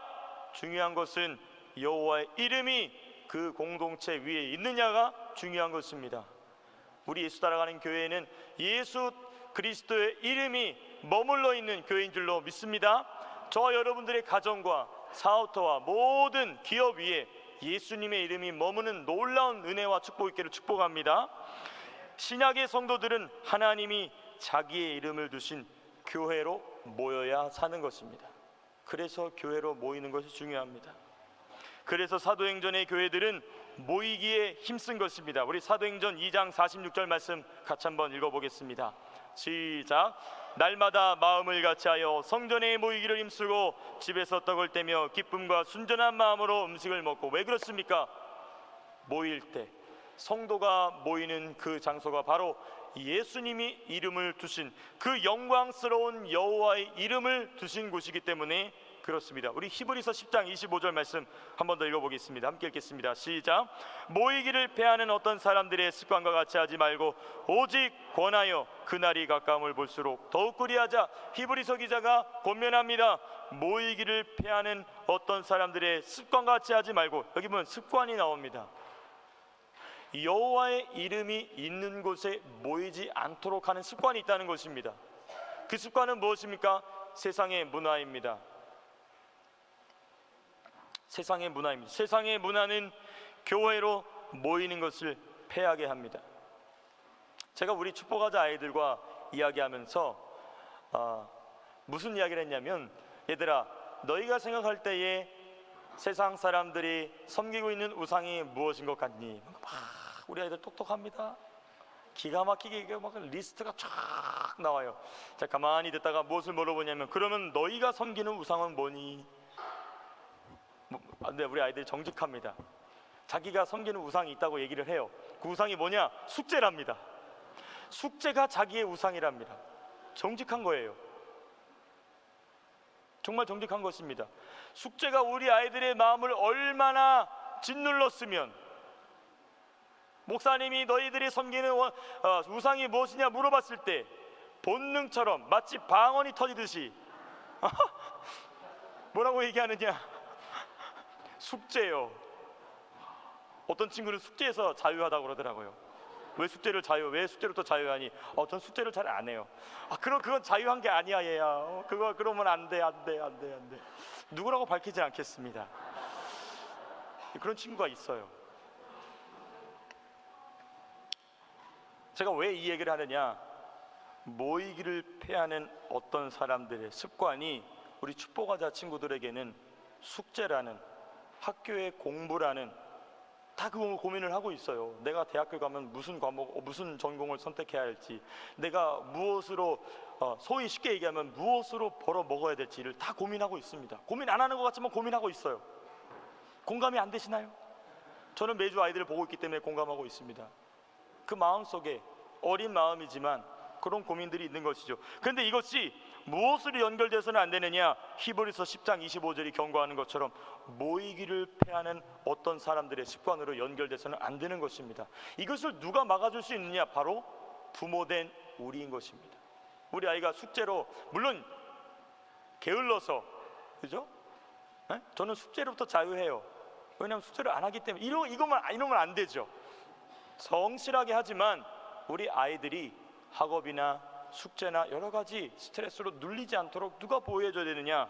중요한 것은 여호와의 이름이 그 공동체 위에 있느냐가 중요한 것입니다. 우리 예수 따라가는 교회에는 예수 그리스도의 이름이 머물러 있는 교회인 줄로 믿습니다. 저와 여러분들의 가정과 사업터와 모든 기업 위에 예수님의 이름이 머무는 놀라운 은혜와 축복이 있기를 축복합니다. 신약의 성도들은 하나님이 자기의 이름을 두신 교회로 모여야 사는 것입니다. 그래서 교회로 모이는 것이 중요합니다. 그래서 사도행전의 교회들은 모이기에 힘쓴 것입니다. 우리 사도행전 2장 46절 말씀 같이 한번 읽어보겠습니다. 시작. 날마다 마음을 같이하여 성전에 모이기를 힘쓰고 집에서 떡을 떼며 기쁨과 순전한 마음으로 음식을 먹고. 왜 그렇습니까? 모일 때, 성도가 모이는 그 장소가 바로 예수님이 이름을 두신 그 영광스러운 여호와의 이름을 두신 곳이기 때문에 그렇습니다. 우리 히브리서 10장 25절 말씀 한 번 더 읽어보겠습니다. 함께 읽겠습니다. 시작. 모이기를 패하는 어떤 사람들의 습관과 같이 하지 말고 오직 권하여 그날이 가까움을 볼수록 더욱 그리하자. 히브리서 기자가 권면합니다. 모이기를 패하는 어떤 사람들의 습관과 같이 하지 말고, 여기 보면 습관이 나옵니다. 여호와의 이름이 있는 곳에 모이지 않도록 하는 습관이 있다는 것입니다. 그 습관은 무엇입니까? 세상의 문화입니다. 세상의 문화입니다. 세상의 문화는 교회로 모이는 것을 폐하게 합니다. 제가 우리 축복하자 아이들과 이야기하면서 무슨 이야기를 했냐면, 얘들아, 너희가 생각할 때에 세상 사람들이 섬기고 있는 우상이 무엇인 것 같니? 우리 아이들 똑똑합니다. 기가 막히게 이게 막 리스트가 쫙 나와요. 자, 가만히 듣다가 무엇을 물어보냐면, 그러면 너희가 섬기는 우상은 뭐니? 근데 우리 아이들이 정직합니다. 자기가 섬기는 우상이 있다고 얘기를 해요. 그 우상이 뭐냐? 숙제랍니다. 숙제가 자기의 우상이랍니다. 정직한 거예요. 정말 정직한 것입니다. 숙제가 우리 아이들의 마음을 얼마나 짓눌렀으면, 목사님이 너희들이 섬기는 우상이 무엇이냐 물어봤을 때 본능처럼 마치 방언이 터지듯이 뭐라고 얘기하느냐? 숙제요. 어떤 친구는 숙제에서 자유하다고 그러더라고요. 왜 숙제를 왜 숙제를 또 자유하니? 전 숙제를 잘 안 해요. 그건 자유한 게 아니야, 얘야. 그러면 안 돼. 누구라고 밝히지 않겠습니다. 그런 친구가 있어요. 제가 왜 이 얘기를 하느냐? 모이기를 패하는 어떤 사람들의 습관이 우리 축복하자 친구들에게는 숙제라는, 학교의 공부라는, 다 그거 고민을 하고 있어요. 내가 대학교 가면 무슨 과목, 무슨 전공을 선택해야 할지, 내가 무엇으로 소위 쉽게 얘기하면 무엇으로 벌어 먹어야 될지를 다 고민하고 있습니다. 고민 안 하는 것 같지만 고민하고 있어요. 공감이 안 되시나요? 저는 매주 아이들을 보고 있기 때문에 공감하고 있습니다. 그 마음속에 어린 마음이지만 그런 고민들이 있는 것이죠. 그런데 이것이 무엇으로 연결돼서는 안 되느냐? 히브리서 10장 25절이 경고하는 것처럼 모이기를 패하는 어떤 사람들의 습관으로 연결돼서는 안 되는 것입니다. 이것을 누가 막아줄 수 있느냐? 바로 부모된 우리인 것입니다. 우리 아이가 숙제로, 물론 게을러서, 그죠? 저는 숙제로부터 자유해요. 왜냐하면 숙제를 안 하기 때문에. 이러면 안 되죠. 성실하게 하지만 우리 아이들이 학업이나 숙제나 여러 가지 스트레스로 눌리지 않도록 누가 보호해줘야 되느냐?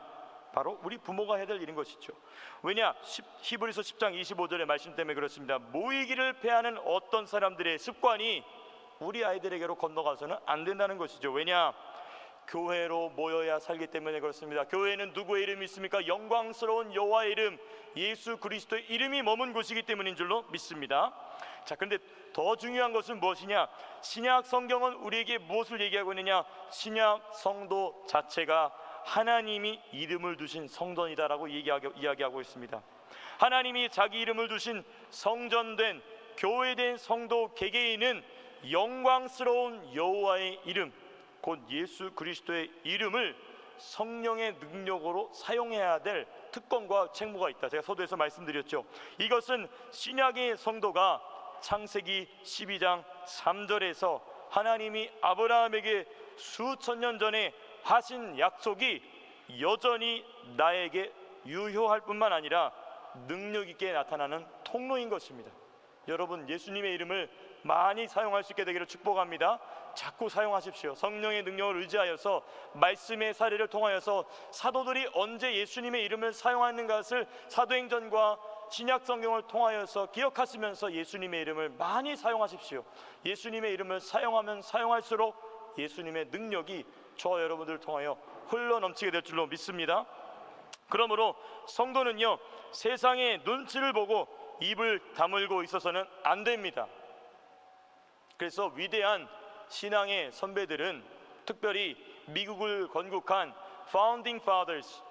바로 우리 부모가 해야 될 일인 것이죠. 왜냐? 히브리서 10장 25절의 말씀 때문에 그렇습니다. 모이기를 패하는 어떤 사람들의 습관이 우리 아이들에게로 건너가서는 안 된다는 것이죠. 왜냐? 교회로 모여야 살기 때문에 그렇습니다. 교회는 누구의 이름이 있습니까? 영광스러운 여호와의 이름, 예수 그리스도의 이름이 머문 곳이기 때문인 줄로 믿습니다. 자, 그런데 더 중요한 것은 무엇이냐? 신약 성경은 우리에게 무엇을 얘기하고 있느냐? 신약 성도 자체가 하나님이 이름을 두신 성전이다라고 이야기하고 있습니다. 하나님이 자기 이름을 두신 성전된, 교회된 성도 개개인은 영광스러운 여호와의 이름, 곧 예수 그리스도의 이름을 성령의 능력으로 사용해야 될 특권과 책무가 있다. 제가 서두에서 말씀드렸죠. 이것은 신약의 성도가 창세기 12장 3절에서 하나님이 아브라함에게 수천 년 전에 하신 약속이 여전히 나에게 유효할 뿐만 아니라 능력 있게 나타나는 통로인 것입니다. 여러분, 예수님의 이름을 많이 사용할 수 있게 되기를 축복합니다. 자꾸 사용하십시오. 성령의 능력을 의지하여서 말씀의 사례를 통하여서 사도들이 언제 예수님의 이름을 사용하는 것을 사도행전과 신약 성경을 통하여서 기억하시면서 예수님의 이름을 많이 사용하십시오. 예수님의 이름을 사용하면 사용할수록 예수님의 능력이 저와 여러분들을 통하여 흘러넘치게 될 줄로 믿습니다. 그러므로 성도는요, 세상의 눈치를 보고 입을 다물고 있어서는 안 됩니다. 그래서 위대한 신앙의 선배들은, 특별히 미국을 건국한 Founding Fathers,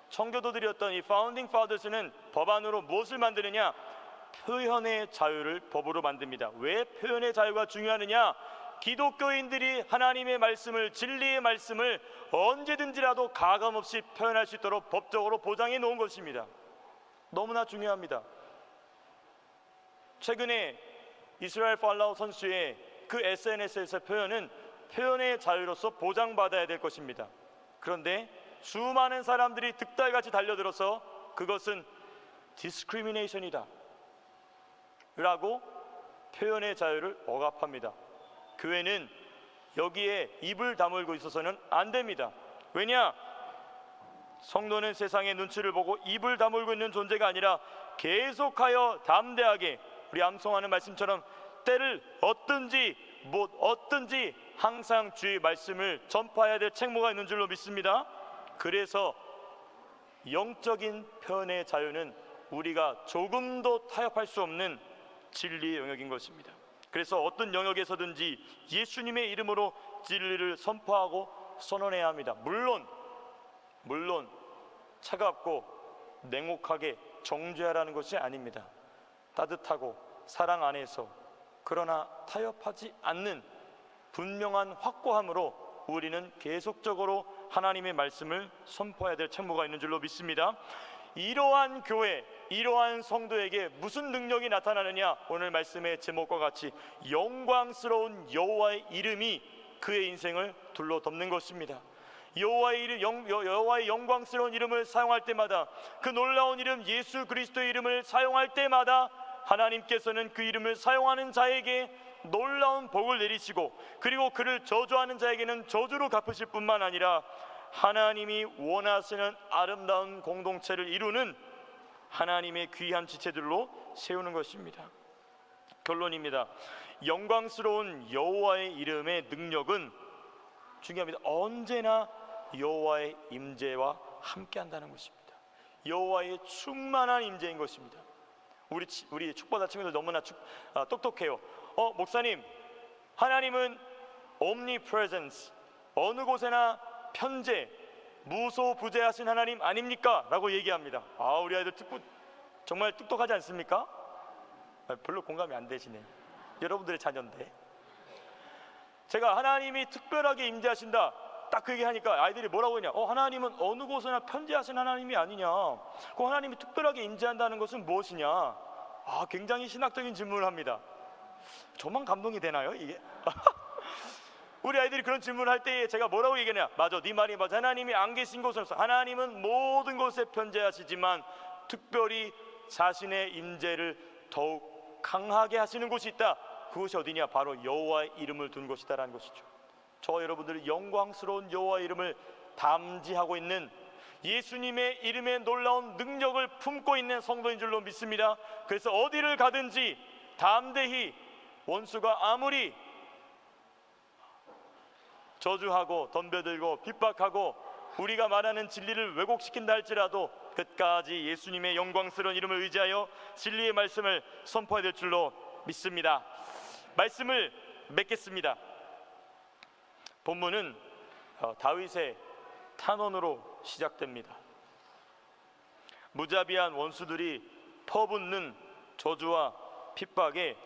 청교도들이었던 이 Founding Fathers는 법안으로 무엇을 만드느냐? 표현의 자유를 법으로 만듭니다. 왜 표현의 자유가 중요하느냐? 기독교인들이 하나님의 말씀을, 진리의 말씀을 언제든지라도 가감없이 표현할 수 있도록 법적으로 보장해 놓은 것입니다. 너무나 중요합니다. 최근에 이스라엘 팔라우 선수의 그 SNS에서 표현은 표현의 자유로서 보장받아야 될 것입니다. 그런데 수많은 사람들이 득달같이 달려들어서 그것은 디스크리미네이션이다 라고 표현의 자유를 억압합니다. 교회는 여기에 입을 다물고 있어서는 안 됩니다. 왜냐? 성도는 세상의 눈치를 보고 입을 다물고 있는 존재가 아니라 계속하여 담대하게, 우리 암송하는 말씀처럼 때를 얻든지 못 얻든지 항상 주의 말씀을 전파해야 될 책무가 있는 줄로 믿습니다. 그래서 영적인 표현의 자유는 우리가 조금도 타협할 수 없는 진리의 영역인 것입니다. 그래서 어떤 영역에서든지 예수님의 이름으로 진리를 선포하고 선언해야 합니다. 물론 차갑고 냉혹하게 정죄하라는 것이 아닙니다. 따뜻하고 사랑 안에서, 그러나 타협하지 않는 분명한 확고함으로 우리는 계속적으로 하나님의 말씀을 선포해야 될 책무가 있는 줄로 믿습니다. 이러한 교회, 이러한 성도에게 무슨 능력이 나타나느냐? 오늘 말씀의 제목과 같이 영광스러운 여호와의 이름이 그의 인생을 둘러덮는 것입니다. 여호와의 영광스러운 이름을 사용할 때마다, 그 놀라운 이름 예수 그리스도의 이름을 사용할 때마다 하나님께서는 그 이름을 사용하는 자에게 놀라운 복을 내리시고, 그리고 그를 저주하는 자에게는 저주로 갚으실 뿐만 아니라 하나님이 원하시는 아름다운 공동체를 이루는 하나님의 귀한 지체들로 세우는 것입니다. 결론입니다. 영광스러운 여호와의 이름의 능력은 중요합니다. 언제나 여호와의 임재와 함께한다는 것입니다. 여호와의 충만한 임재인 것입니다. 우리 축복받은 친구들 너무나 똑똑해요. 목사님, 하나님은 omnipresence, 어느 곳에나 편재, 무소부재하신 하나님 아닙니까? 라고 얘기합니다. 우리 아이들 정말 똑똑하지 않습니까? 별로 공감이 안 되시네요. 여러분들의 자녀인데. 제가 하나님이 특별하게 임재하신다, 딱 그 얘기하니까 아이들이 뭐라고 했냐? 하나님은 어느 곳에나 편재하신 하나님이 아니냐? 그 하나님이 특별하게 임재한다는 것은 무엇이냐? 굉장히 신학적인 질문을 합니다. 저만 감동이 되나요, 이게? 우리 아이들이 그런 질문을 할 때 제가 뭐라고 얘기하냐? 맞아, 네 말이 맞아. 하나님이 안 계신 곳은 없어. 하나님은 모든 곳에 편재하시지만 특별히 자신의 임재를 더욱 강하게 하시는 곳이 있다. 그것이 어디냐? 바로 여호와의 이름을 둔 곳이다라는 것이죠. 저와 여러분들이 영광스러운 여호와의 이름을 담지하고 있는, 예수님의 이름의 놀라운 능력을 품고 있는 성도인 줄로 믿습니다. 그래서 어디를 가든지 담대히, 원수가 아무리 저주하고 덤벼들고 핍박하고 우리가 말하는 진리를 왜곡시킨다 할지라도 끝까지 예수님의 영광스러운 이름을 의지하여 진리의 말씀을 선포해야 될 줄로 믿습니다. 말씀을 맺겠습니다. 본문은 다윗의 탄원으로 시작됩니다. 무자비한 원수들이 퍼붓는 저주와 핍박에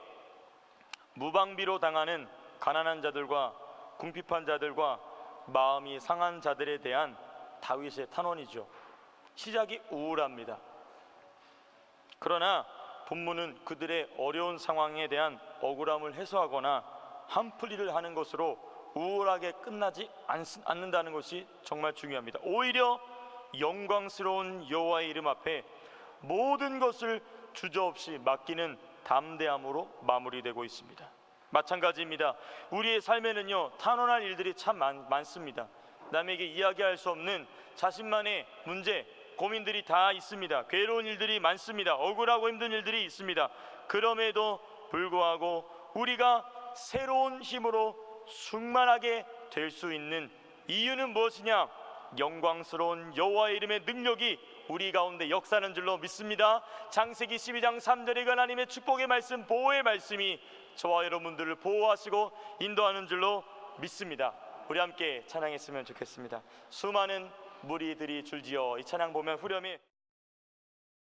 무방비로 당하는 가난한 자들과 궁핍한 자들과 마음이 상한 자들에 대한 다윗의 탄원이죠. 시작이 우울합니다. 그러나 본문은 그들의 어려운 상황에 대한 억울함을 해소하거나 한풀이를 하는 것으로 우울하게 끝나지 않는다는 것이 정말 중요합니다. 오히려 영광스러운 여호와의 이름 앞에 모든 것을 주저없이 맡기는 담대함으로 마무리되고 있습니다. 마찬가지입니다. 우리의 삶에는요, 탄원할 일들이 참 많습니다. 남에게 이야기할 수 없는 자신만의 문제, 고민들이 다 있습니다. 괴로운 일들이 많습니다. 억울하고 힘든 일들이 있습니다. 그럼에도 불구하고 우리가 새로운 힘으로 충만하게 될 수 있는 이유는 무엇이냐? 영광스러운 여호와의 이름의 능력이 우리 가운데 역사하는 줄로 믿습니다. 창세기 12장 3절에 하나님의 축복의 말씀, 보호의 말씀이 저와 여러분들을 보호하시고 인도하는 줄로 믿습니다. 우리 함께 찬양했으면 좋겠습니다. 수많은 무리들이 줄지어 이 찬양 보면 후렴이